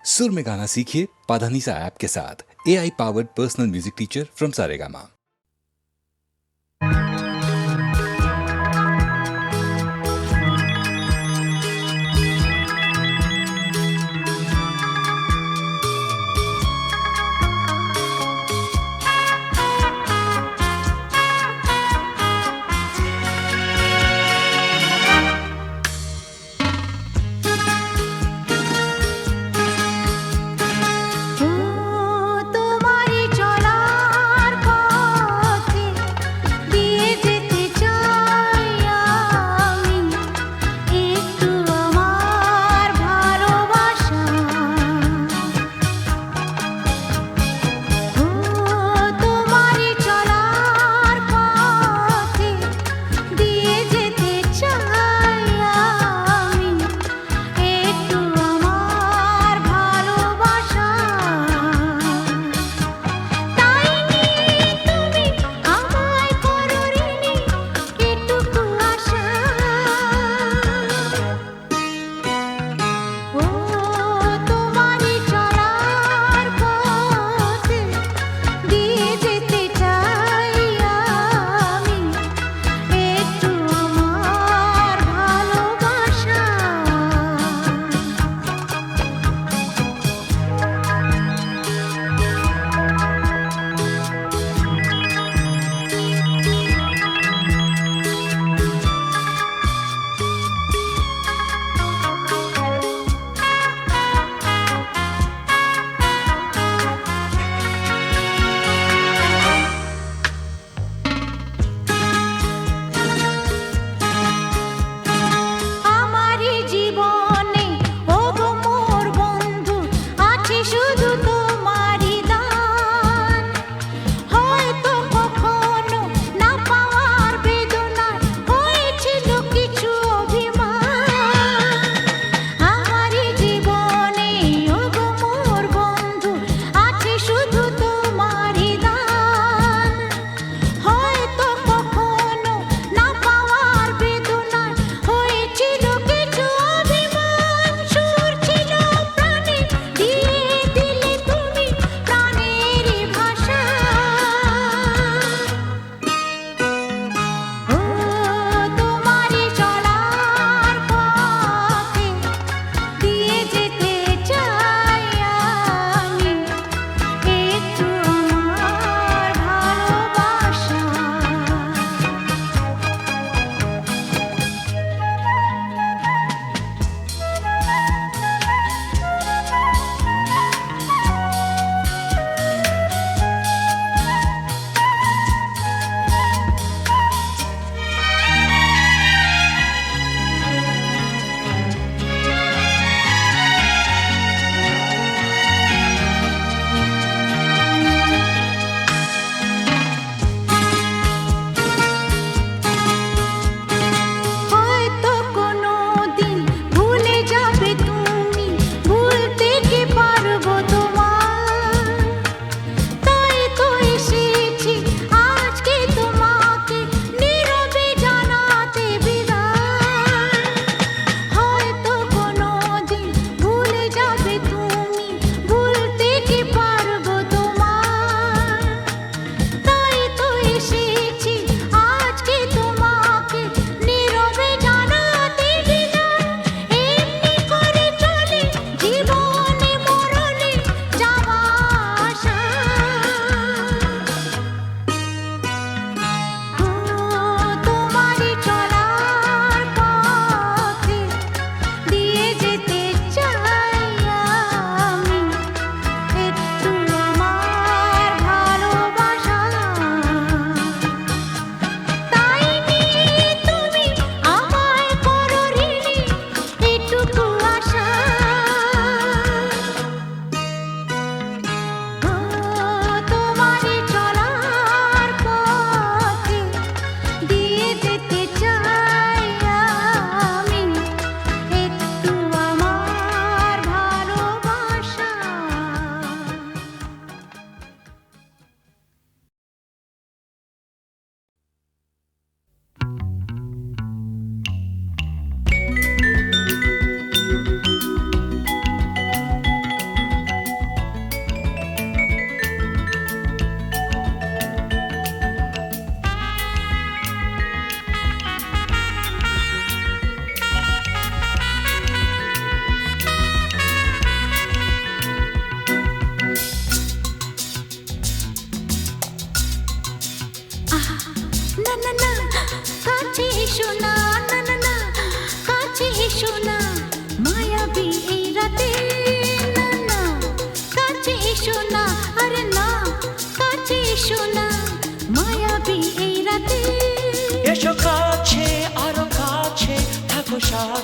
सुर में गाना सीखिए पाधानीसा ऐप के साथ। AI powered personal music teacher from Saregama. তোমারি চলার পথ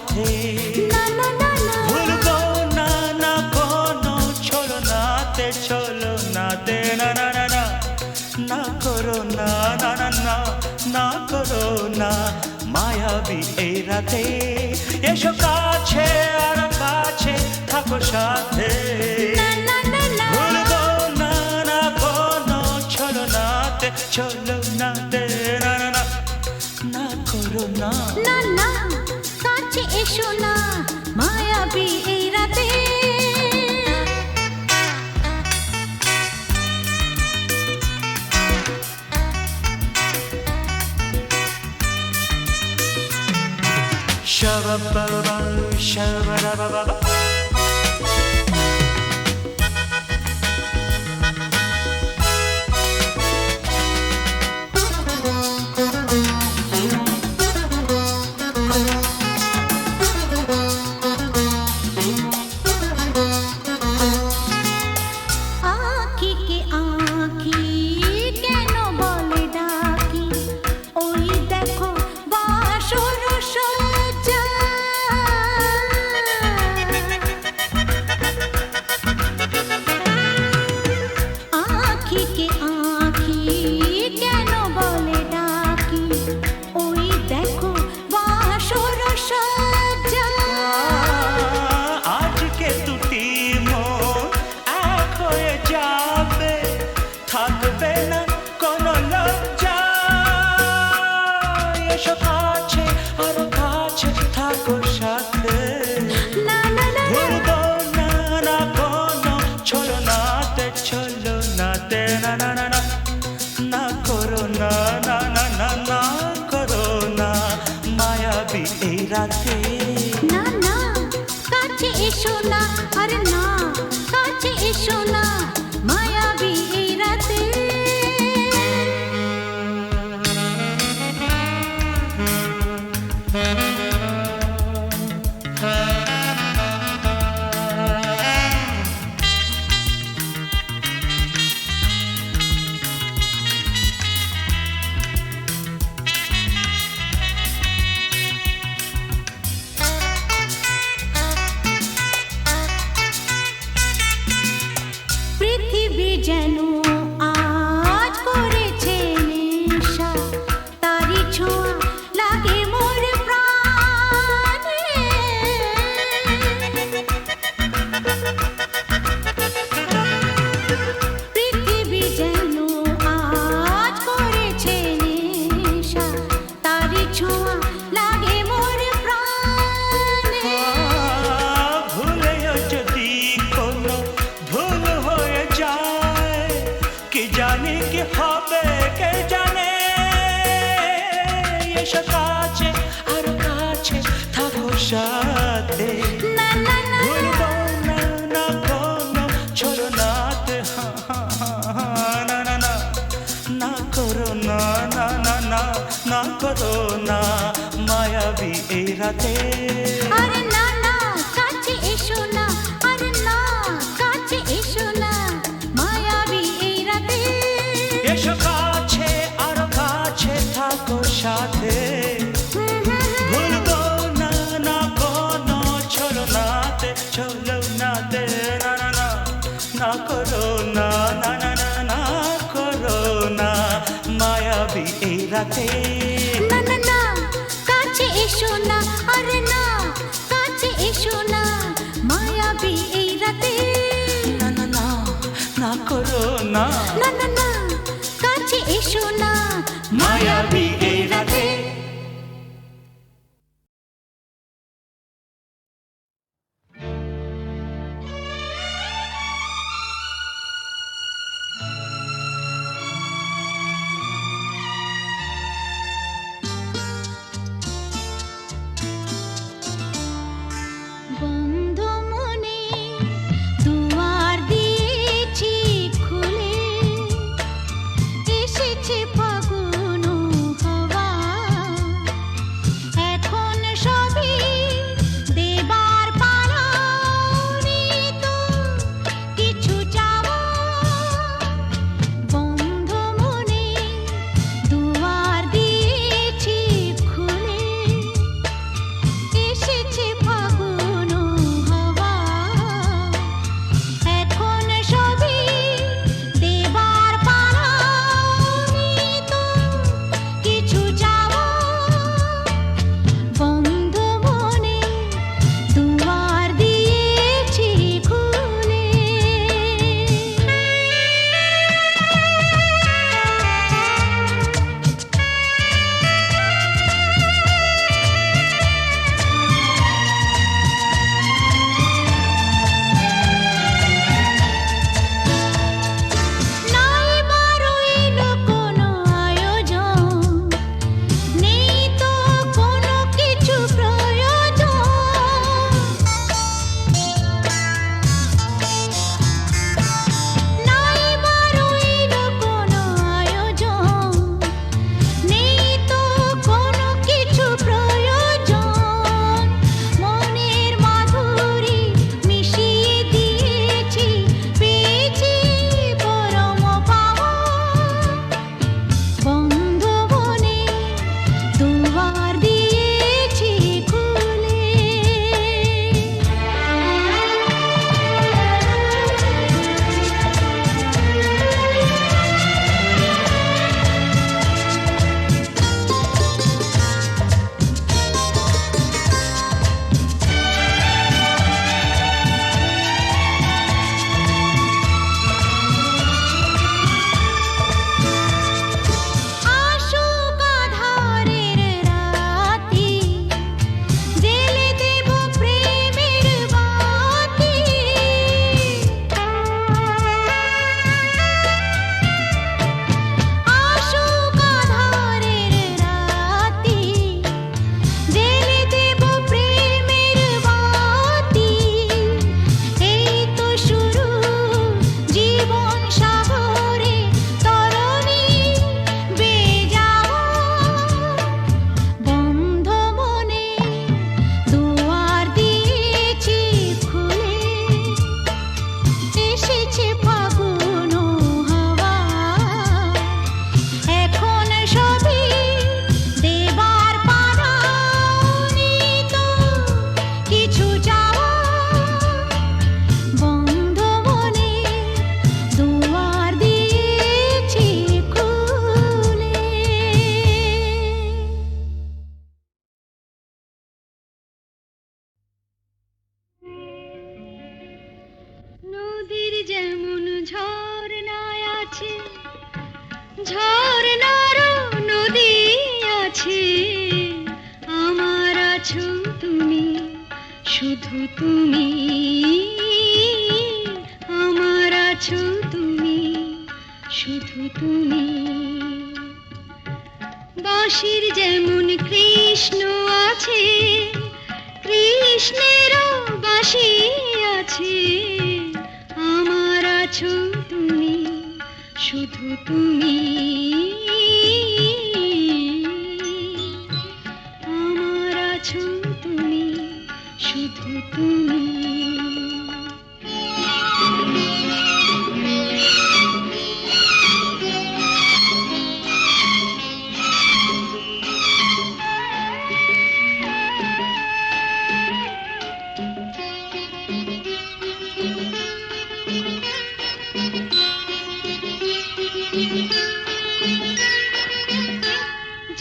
সাথে ভুলবো না না কোনো ছলনাতে ছলনাতে না না না না না করো না না না না না করো না মায়াবী এই রাতে এসো কাছে আর কাছে থাকো সাথে ভুলবো না না কোনো ছলনাতে ছলনাতে না না না না করো না না না কাছে এসো না মায়াবী এই রাতে Shabba-ba-ba, shabba-da-ba-ba-ba. আঁখি কে আঁখি কেন বলে ডাকি ওই দেখো বাসর সজ্জা আঁখি কে আঁখি কেন বলে ডাকি ওই দেখো বাসর সজ্জা আজকে দুটি মন এক হয়ে যাবে থাকবে না কোনো লজ্জা এসো কাছে আরো কাছে থাকো সাথে না না না ভুলবো না না কোনো ছলনাতে ছলনাতে না না না না না করো না না না না না করো না মায়াবী এই রাতে না না কাছে এসো না আরে না কাছে এসো না মায়াবী এই রাতে পৃথিবী যেন আজ করেছে নেশা তারি ছোঁয়া লাগে মোর প্রাণে পৃথিবী যেন আজ করেছে নেশা তারি ছোঁয়া লাগে মোর প্রাণে ভুলেও যদি কোনো ভুল হয়ে যায় কি জানি কি হবে কে জানে এসো কাছে আর কাছে থাকো সাথে না না না ভুলবো না না কোনো ছলনাতে না না না না করো না না না না না করো না মায়াবী এই রাতে আরে না না কাছে এসো না আরে না কাছে এসো না মায়াবী এই রাতে এসো কাছে আর কাছে থাকো সাথে ভুলবো না না কোনো ছলনাতে ছলনাতে না না না না করো না না না না না করো না মায়াবী এই রাতে না না না কাছে এসো না আরে না কাছে এসো না মায়াবী এই রাতে না না না না করো না না না না কাছে এসো না মায়াবী এই রাতে বন্ধ মনে দুয়ার দিয়েছি খুলে এসেছে ফাগুন হাওয়া ঝর্ণারও নদী আছে, আমার আছো তুমি, শুধু তুমি, আমার আছো তুমি, শুধু তুমি। বাঁশির যেমন কৃষ্ণ আছে, কৃষ্ণেরও বাঁশি আছে, আমার আছো তুমি, শুধু তুমি, আমার আছো তুমি, শুধু তুমি।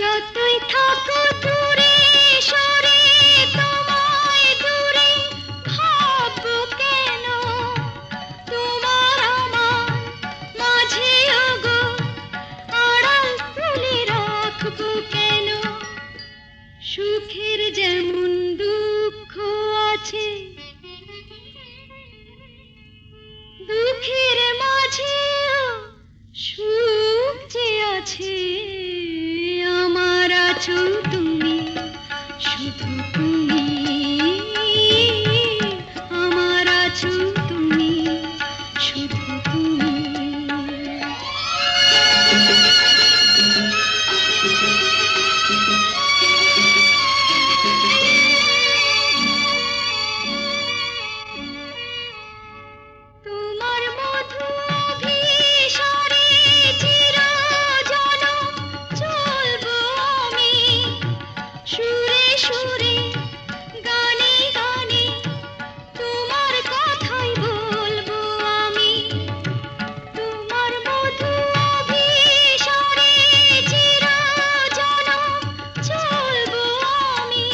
যতই থাকো দূরে সরে, তোমায় দূরে ভাববো কেন, তোমার আমার মাঝে ওগো আড়াল তুলে রাখবো কেন। সুখের যেমন দুঃখ আছে, দুঃখের মাঝেও সুখ যে আছে, আমার আছো তুমি, শুধু তুমি, আমার আছো তুমি, শুধু তুমি। তোমার মধু অভিসারে চিরজনম চলবো আমি, সুরে সুরে গানে গানে তোমার কথাই বলবো আমি। তোমার মধু অভিসারে চিরজনম চলবো আমি,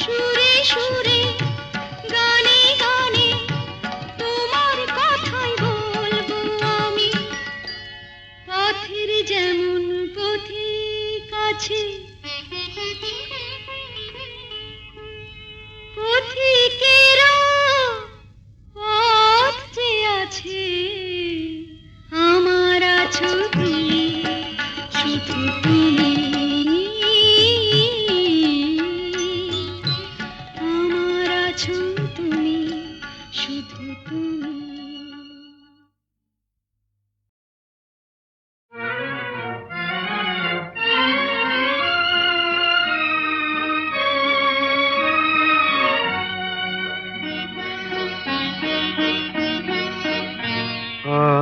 সুরে সুরে গানে গানে তোমার কথাই বলবো আমি। পথের যেমন পথিক আছে, পথিকেরও পথ যে আছে, আমার আছো তুমি, শুধু তুমি, আমার আছো তুমি, শুধু তুমি।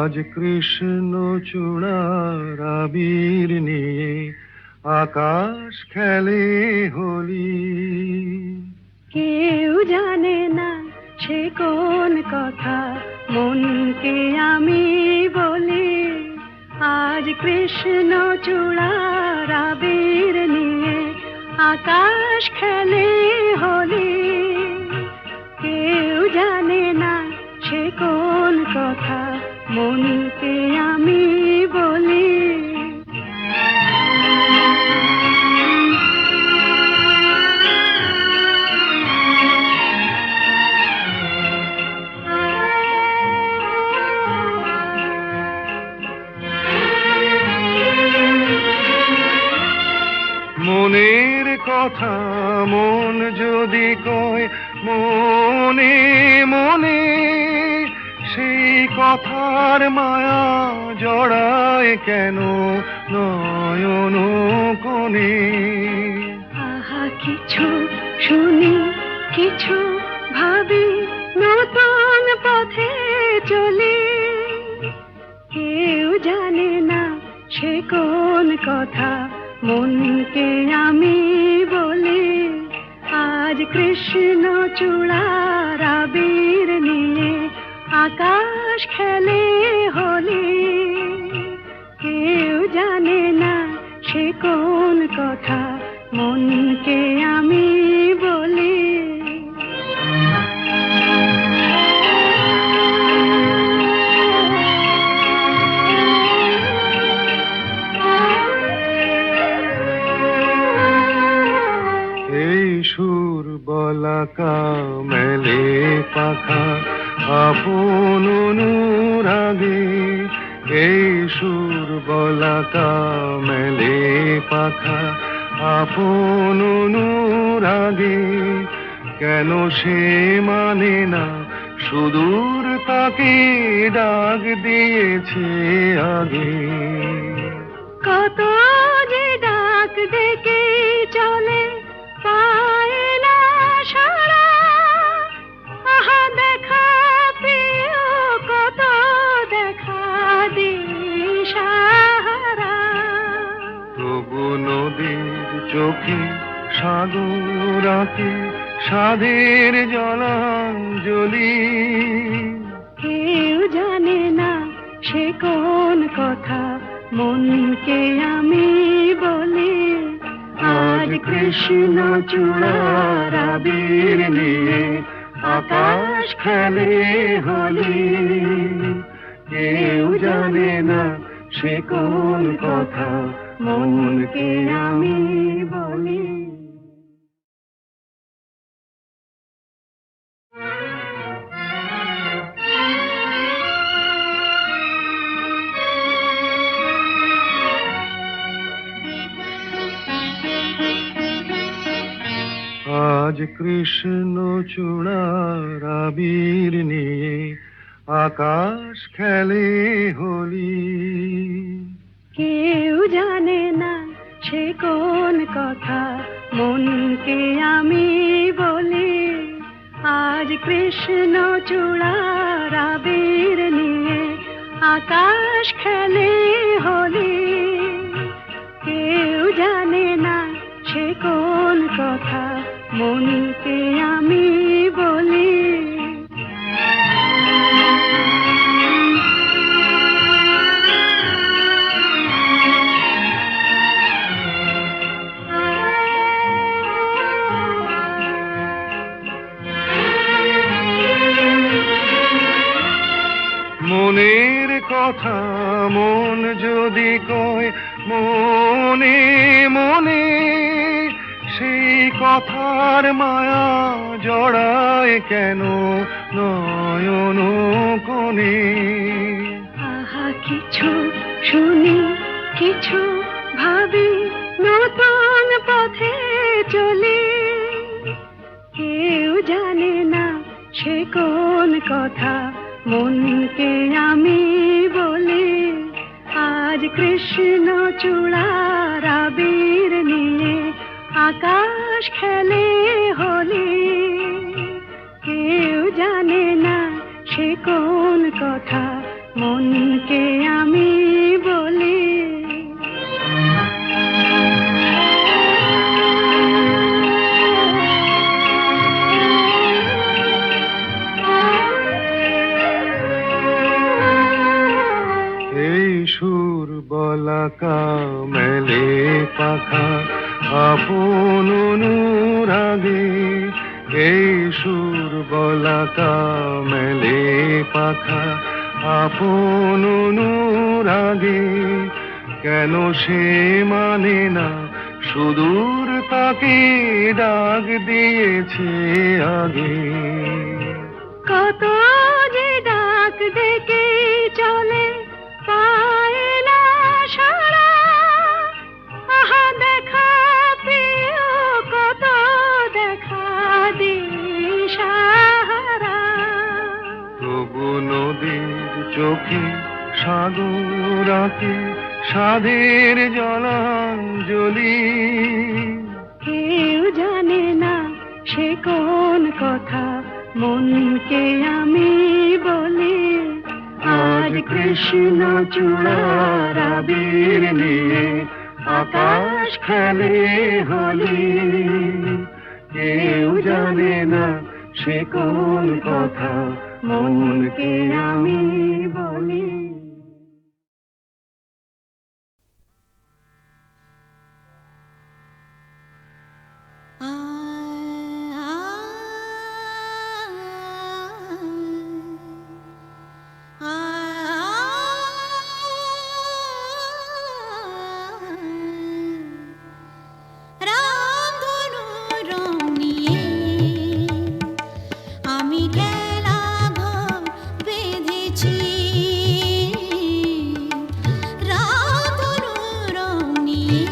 আজ কৃষ্ণ চূড়ার আবির নিয়ে আকাশ খেলে হোলি। কেউ জানে না সে কোন কথা, মনকে আমি বলি। আজ কৃষ্ণ চূড়ার আবির নিয়ে আকাশ খেলে হোলি। কেউ জানে না সে কোন কথা, মনকে আমি বলি। মনের কথা মন যদি কয় মনে মনে, সেই কথার মায়া জড়ায় কেন নয়ন কোণে। আহা কিছু শুনি, কিছু ভাবি, নতুন পথে চলি। কেউ জানে না সে কোন কথা, মনকে আমি বলি। আজ কৃষ্ণ চূড়ার আবির নিয়ে আকাশ খেলে হোলি। কেউ জানে না সে কোন কথা, মনকে আমি বলি। বলাকা মেলে পাখা আপন অনুরাগে এই সুর বলাকা মেলে পাখা আপন অনুরাগে কেন সে মানে না সুদূর তাকে ডাক দিয়েছে আগে কত যে ডাক ডেকে চলে পায় না সারা আহা দেখা প্রিয় কত দেখা দিশাহারা তবু নদীর চোখে সাগর আঁকে সাধের জলাঞ্জলি কেউ জানে না সে কোন কথা মনকে আমি বলি আজ কৃষ্ণ চূড়ার আবির নিয়ে আকাশ খেলে হোলি কেউ জানে না সে কোন কথা মনকে আমি বলি আজ কৃষ্ণ চূড়ার আবির নিয়ে আকাশ খেলে হোলি কেউ জানে না সে কোন কথা মনকে আমি বলি আজ কৃষ্ণ চূড়ার আবির নিয়ে আকাশ খেলে হোলি কেউ জানে না সে কোন কথা মনকে আমি বলি মনের কথা মন যদি কয় মনে মনে সেই কথার মায়া জড়ায় কেন নয়ন কোণে আহা কিছু শুনি কিছু ভাবি নতুন পথে চলি কেউ জানে না সে কোন কথা মনকে আমি বলি আজ কৃষ্ণ চূড়ার আবির নিয়ে আকাশ খেলে হোলি কেউ জানে না সে কোন কথা মনকে আমি বলি এই সুর বলাকা মেলে পাখা আপন অনুরাগে এই সুর বলাকা মেলে পাখা আপন অনুরাগে কেন সে মানে না সুদূর তাকে ডাক দিয়েছে আগে কত যে ডাক ডেকে চলে পায় না সারা আহা দেখা প্রিয় কত দেখা দিশাহারা তবু নদীর চোখে সাগর আঁকে সাধের জলাঞ্জলি কেউ জানে না সে কোন কথা মনকে আমি বলি আজ কৃষ্ণ চূড়ার আবির নিয়ে আকাশ খেলে হোলি কেউ জানে না সে কোন কথা মনকে আমি বলি রামধনু রং নিয়ে বেঁধেছি রাতনুর রং নিয়ে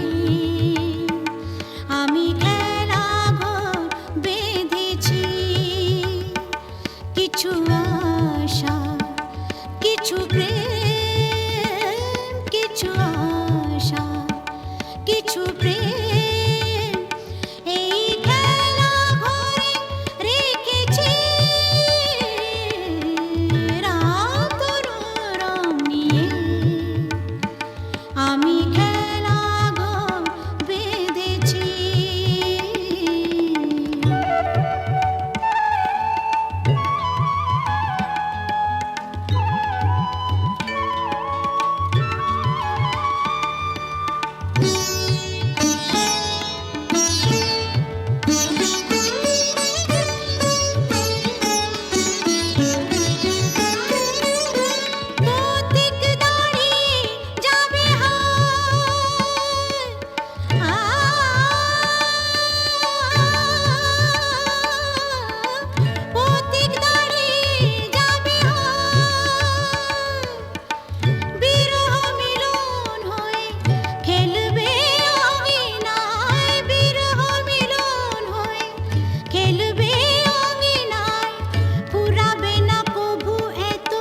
আমি খেলা ঘর বেঁধেছি কিছু আশা কিছু প্রেম কিছু আশা কিছু প্রেম এই খেলা ঘরে রেখেছি রাতনুর রং নিয়ে আমি খেলা ঘর বেঁধেছি পথিক দাঁড়িয়ে যাবে পথিক দাঁড়িয়ে যাবে বিরহ মিলন হয়ে খেলবে অঙ্গিনায় বিরহ মিলন হয়ে খেলবে অঙ্গিনায় ফুরাবে না কভু এত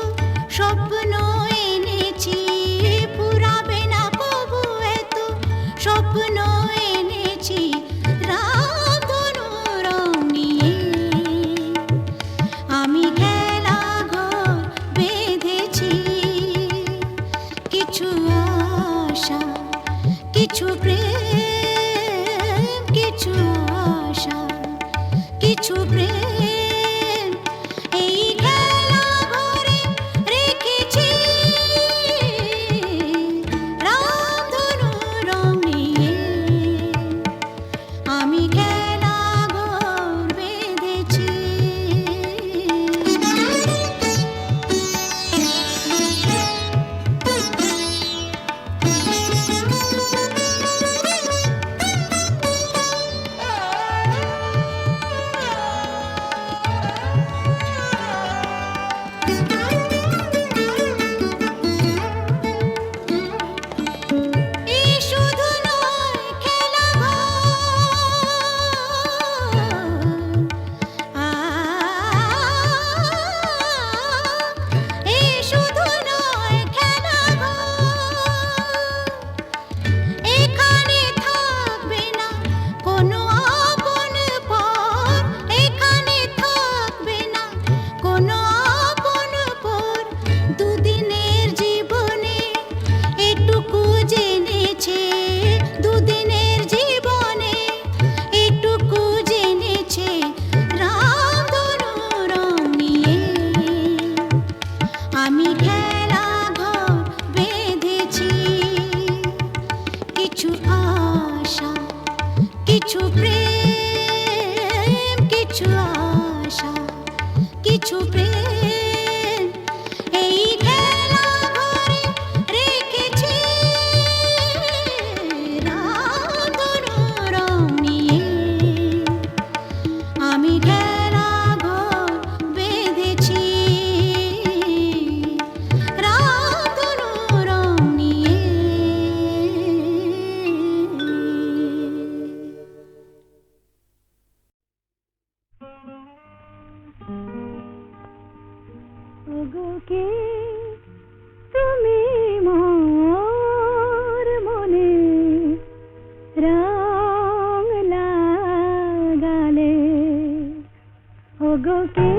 স্বপ্ন এনেছি ফুরাবে না কভু এত স্বপ্ন এনেছি রাতনুর রং নিয়ে আমি খেলা ঘর বেঁধেছি কিছু আশা কিছু প্রেম কিছু আশা কিছু প্রেম এই খেলা ঘরে রেখেছি রাতনুর রং নিয়ে আমি খেলা ঘর বেঁধেছি এই শুধু নয় খেলা এই শুধু নয় খেলা এখানে থাকবে না কোনো আপন পর এখানে থাকবে না কোনো আপন পর দুদিনের জীবনে এটুকু জেনেছে দুদিনের জীবনে এটুকু জেনেছে রাতনুর রং নিয়ে আমি খেলা ঘর বেঁধেছি কিছু আশা কিছু প্রেম কিছু আশা কিছু প্রেম এই খেলা ঘরে রেখেছি রাতনুর রং নিয়ে আমি খেলা ঘর বেঁধেছি রাতনুর রং নিয়ে ওগো কে তুমি মোর মনে রং লাগালে ওগো কে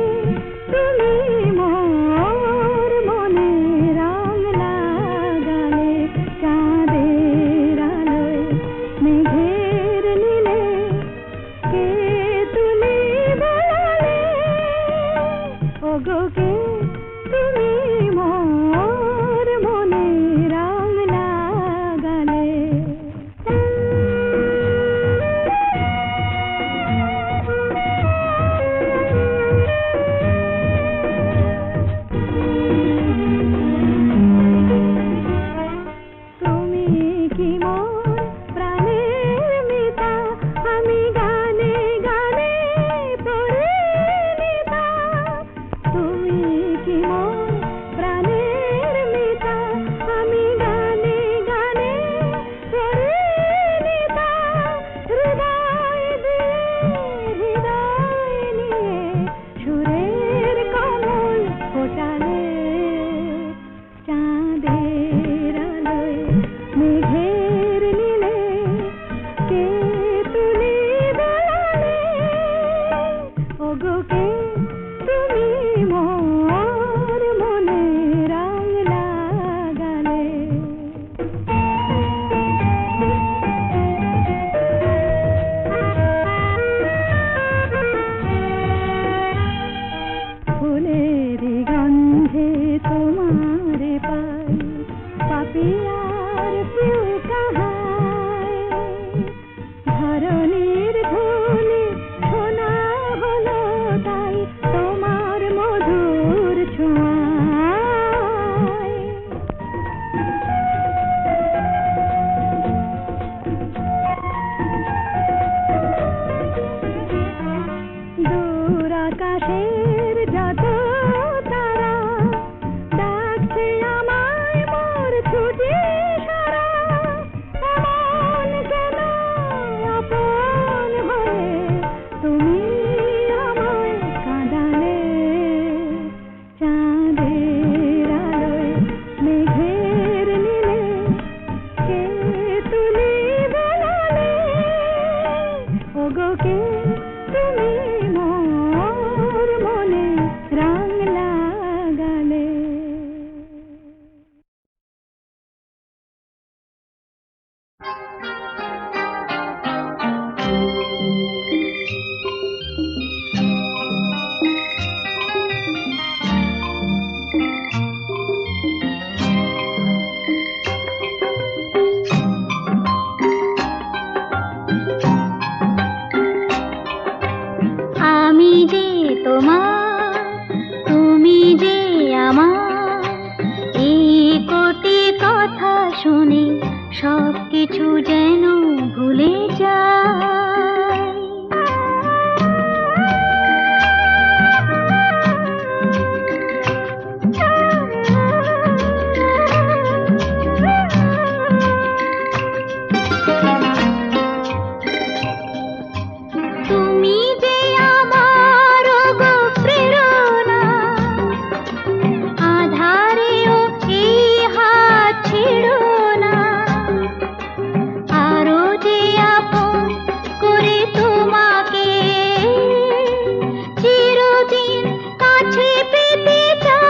তুমি মোর মনে রং লাগালে চাঁদের আলোয় মেঘের নীলে কে তুলি বলালে ওগো কে তুমি তোমারে পাই পাপিয়ার প্রিয় কাহাই ধরণীর ধুলি সোনা হলো তাই তোমার মধুর ছোঁয়ায় দূর আকাশের যত তারা ডাকছে আমায় মোর ছুটি সারা এমন কেন আপন হয়ে তুমি আমায় কাঁদালে চাঁদের আলোয় মেঘের নীলে কে তুলি বলালে ওগো কে তুমি মোর মনে রং লাগালে আমি যে তোমার তুমি যে আমার এই কোটি কথা শুনে সব কিছু যেন ভুলে যায় তুমি যে আমার গো প্রেরণা আধারেও এই হাত ছেড়ো না আরো যে আপন করে তোমাকে চিরদিন কাছে পেতে চাই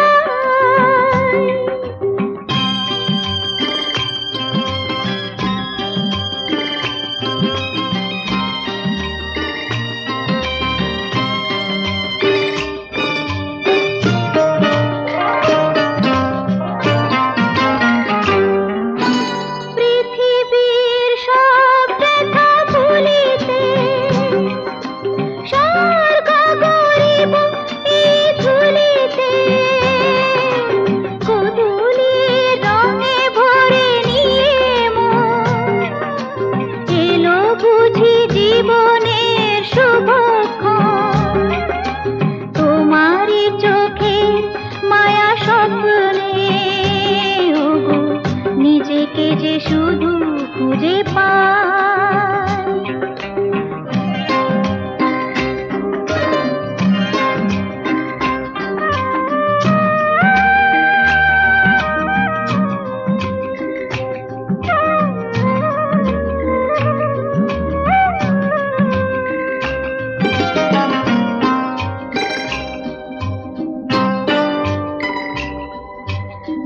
পৃথিবীর সব ব্যথা ভুলিতে স্বর্গ গরিব এই ধুলিতে গোধূলির রঙে ভরে নিয়ে মন এলো বুঝি জীবনের শুভক্ষণ তোমারই চোখে মায়া স্বপ্নে ওগো নিজেকে যে শুধু খুঁজে পাই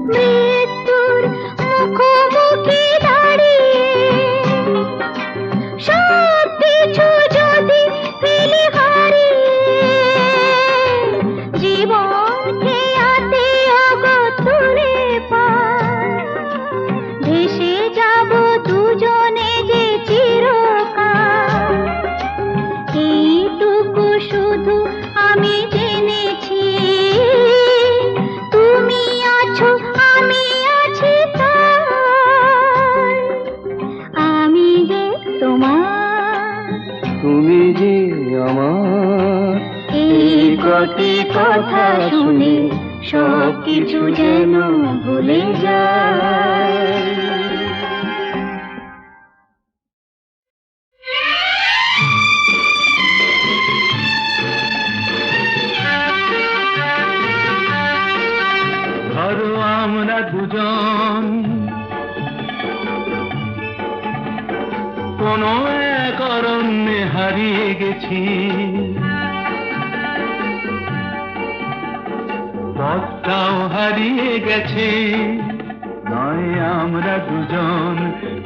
মৃত্যুর মুখোমুখি দাঁড়িয়ে সব কিছু যদি ফেলে হারিয়ে জীবন খেয়াতে অগতুরে পাই ভেসে যাব দুজনে যে চিরকাল এইটুকু শুধু আমি জেনেছি তুমি আছো আমি আছি তাই আমি যে তোমার তুমি যে আমার এই কটি কথা শুনে সব কিছু যেন ভুলে যায় ধরো আমরা দুজন কোন এক অরণ্যে হারিয়ে গেছি পথটাও হারিয়ে গেছে নয় আমরা দুজন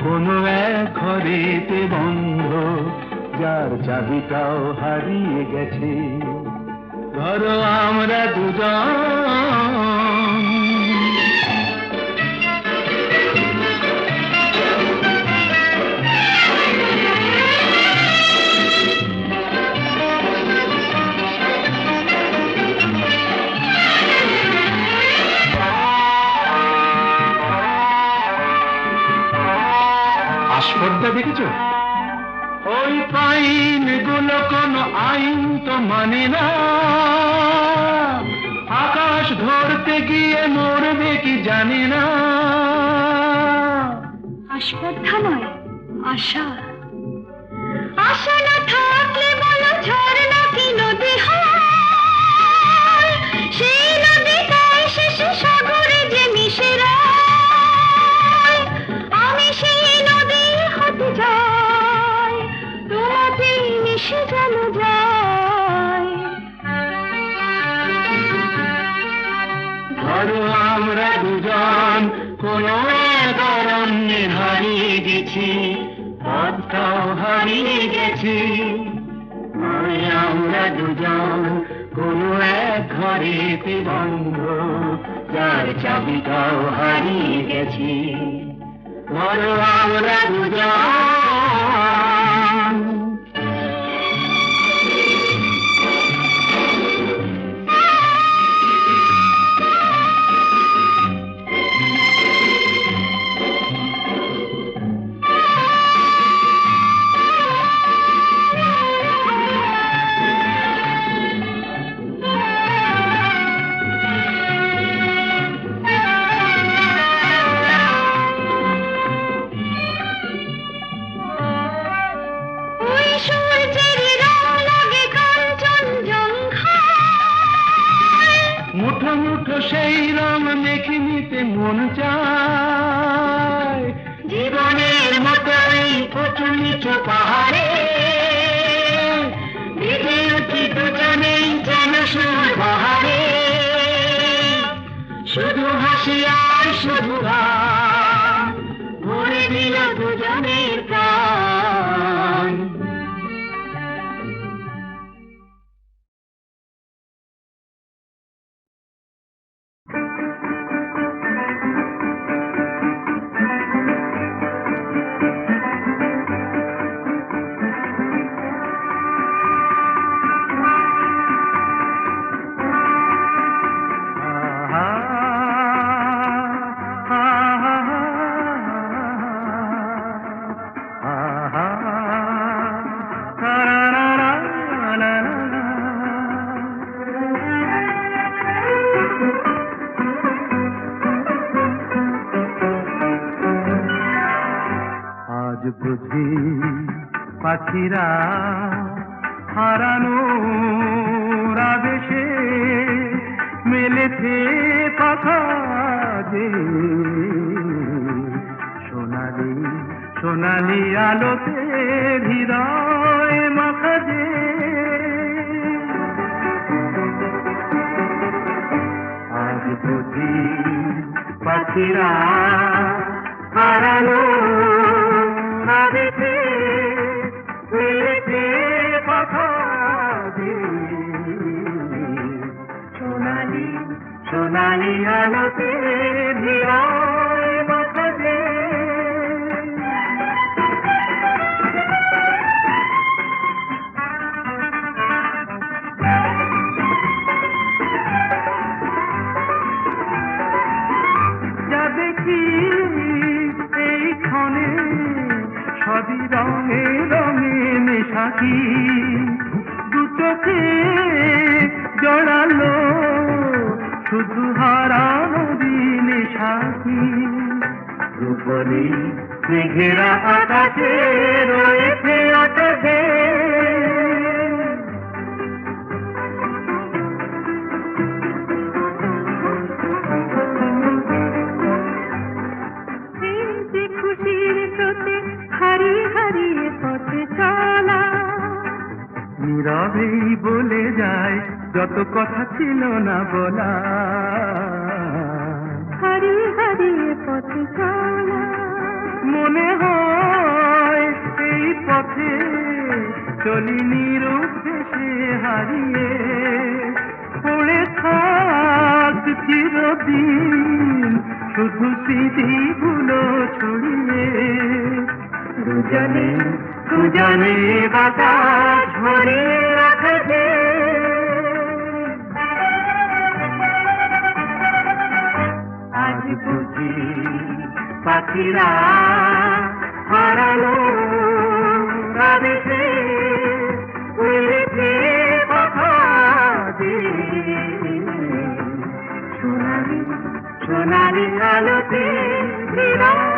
কোনো এক ঘরেতে বন্ধ যার চাবিটাও হারিয়ে গেছে ধরো আমরা দুজন ছবিটা দেখেছো? ওই পাইন গুলো কোনো আইন তো মানে না, আকাশ ধরতে গিয়ে মরবে কি জানি না। আস্পর্ধা নয়, আশা। আশা না থাকলে বলো ঝর্ণা কি নদী হয়? সেই নদীটাই শেষে সাগরে যে মিশে রয়। আমি সেই নদী হতে যাই, তোমাতেই মিশে যেন যাই। ধরো আমরা দুজন কোনো এক অরণ্যে হারিয়ে গেছি, পথটাও হারিয়ে গেছি। নয় আমরা দুজন কোনো এক ঘরেতে বন্ধ, যার চাবিটাও হারিয়ে গেছি। ধরো আমরা দুজন। ওই সূর্যের রং লাগে কাঞ্চনজঙ্ঘায়। মুঠো মুঠো সেই রং মেখে নিতে মন চায়। জীবনের মতো এই উঁচু নিচু পাহাড়ে বেঁধে উঠি দুজনেই যেন সুর বাহারে। শুধু হাসি আর শুধু গান ভরে দিল দুজনের প্রাণ। আজ বুঝি পাখিরা হারানো আবেশে মেলেছে পাখা যে, সোনালি সোনালি আলোতে হৃদয় মাখা যে। আজ বুঝি পাখিরা হারানো আবেশে মেলেছে পাখা যে, সোনালি সোনালি আলোতে হৃদয় মাখা যে। যা দেখি এই ক্ষণে সবই রঙে রঙে মেশাকি, দু চোখে জড়ালো শুধু হারানো দিনে সাথী। রূপলি মেঘেরা আকাশে রয়েছে আকাশে, খুশির স্রোতে হারিয়ে হারিয়ে পথে চলা। নীরবেই বলে যায় যত কথা ছিল না বলা, হারিয়ে হারিয়ে পথে চলা। মনে হয় এই পথে চলি নিরুদ্দেশে হারিয়ে, পড়ে থাক চিরদিন শুধু স্মৃতিগুলো ছড়িয়ে। দুজনে দুজনে বাতাস ভরে রাখবে। আজ বুঝি পাখিরা হারালো আবেশে উড়েছে কথা দিয়ে। সোনালি সোনালি আলোতে বিরাট